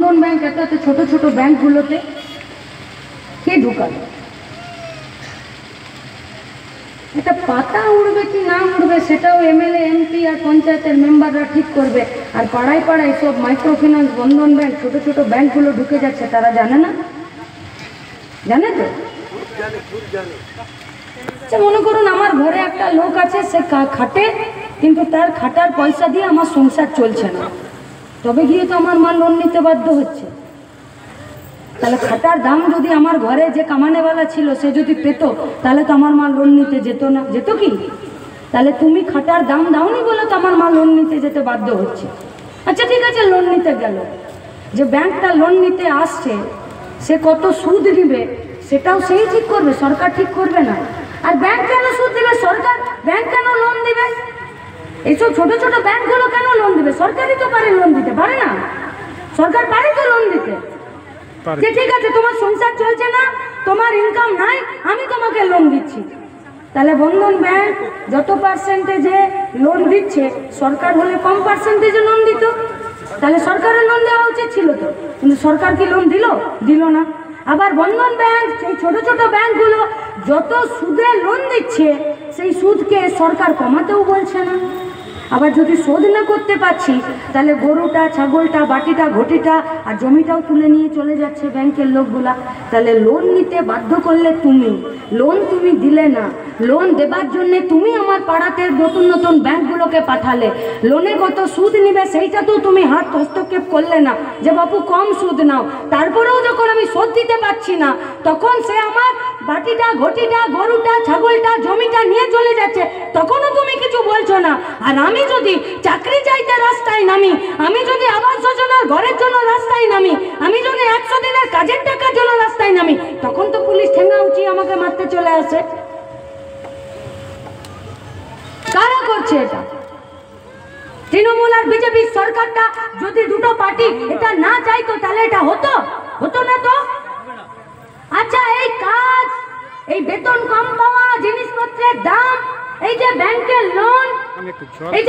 বন্ধন bank এত এত ছোট ছোট ব্যাংকগুলোতে কে ঢুকালো? একটা পাতা উড়বে কি না উড়বে সেটাও এমএলএ এমপি আর পঞ্চায়েতের মেম্বাররা ঠিক করবে। আর পাড়ায় পাড়ায় সব মাইক্রো ফিন্যান্স, বন্ধন ব্যাংক, ছোট ছোট ব্যাংকগুলো ঢুকে যাচ্ছে, তারা জানে না? জানে তো। মনে করুন আমার ঘরে একটা লোক আছে, সে খাটে, কিন্তু তার খাটার পয়সা দিয়ে আমার সংসার চলছে না, তবে গিয়ে তো আমার মা লোন নিতে বাধ্য হচ্ছে। তাহলে খাটার দাম যদি আমার ঘরে যে কামানেওয়ালা ছিল সে যদি পেত, তাহলে তো আমার মা লোন নিতে যেত না, যেত কি? তাহলে তুমি খাটার দাম দাওনি বলে তো আমার মা লোন নিতে যেতে বাধ্য হচ্ছে। আচ্ছা ঠিক আছে, লোন নিতে গেল, যে ব্যাংকটা লোন নিতে আসছে সে কত সুদ দিবে সেটাও সেই ঠিক করবে, সরকার ঠিক করবে না। আর ব্যাংক কেন সুদ দিবে? সরকার। ব্যাংক কেন লোন দিবে? এইসব ছোট ছোট ব্যাংকগুলো কেন লোন দিবে? সরকারই তো পারে লোন দিতে, পারে না? সরকার পারে তো লোন দিতে, যে ঠিক আছে তোমার সংসার চলছে না, তোমার ইনকাম নাই, আমি তোমাকে লোন দিচ্ছি। তাহলে বন্ধন ব্যাংক যত পার্সেন্টেজে লোন দিচ্ছে, সরকার হলে কম পার্সেন্টেজে লোন দিত, তাহলে সরকারের লোন দেওয়া উচিত ছিল তো। কিন্তু সরকার কি লোন দিল? দিল না। আবার বন্ধন ব্যাংক, সেই ছোট ছোট ব্যাংকগুলো যত সুদে লোন দিচ্ছে, সেই সুদকে সরকার কমাতেও বলছে না। আবার যদি শোধ না করতে পারছি, তাহলে গরুটা, ছাগলটা, বাটিটা, ঘটিটা আর জমিটাও তুলে নিয়ে চলে যাচ্ছে ব্যাংকের লোকগুলা। তাহলে লোন নিতে বাধ্য করলে তুমি, লোন তুমি দিলে না, লোন দেবার জন্য তুমি আমার পাড়াতে নতুন নতুন ব্যাংকগুলোকে পাঠালে, লোনে কত সুদ নিবে সেইটা তো তুমি হাত হস্তক্ষেপ করলে না, যে বাপু কম সুদ নাও। তারপরেও যখন আমি শোধ দিতে পারছি না, তখন সে আমার বাটিটা, ঘটিটা, গরুটা, ছাগলটা, জমিটা নিয়ে চলে যাচ্ছে, তখনও তুমি কিছু বলছো না। আর আমি যদি চাকরি চাইতে রাস্তায় নামি, আমি যদি আবাস যোজনার ঘরের জন্য রাস্তায় নামি, আমি যদি 100 দিনের কাজের টাকার জন্য রাস্তায় নামি, তখন তো পুলিশ ঠেঙ্গা উঠিয়ে আমাকে মারতে চলে আসে। কারা করছে এটা? তৃণমূল আর বিজেপি সরকারটা যদি দুটো পার্টি এটা না চাইতো, তাহলে এটা হতো? হতো না তো। আচ্ছা, এই কাজ, এই বেতন কম পাওয়া, জিনিসপত্রের দাম, এই যে ব্যাংকের লোন, এই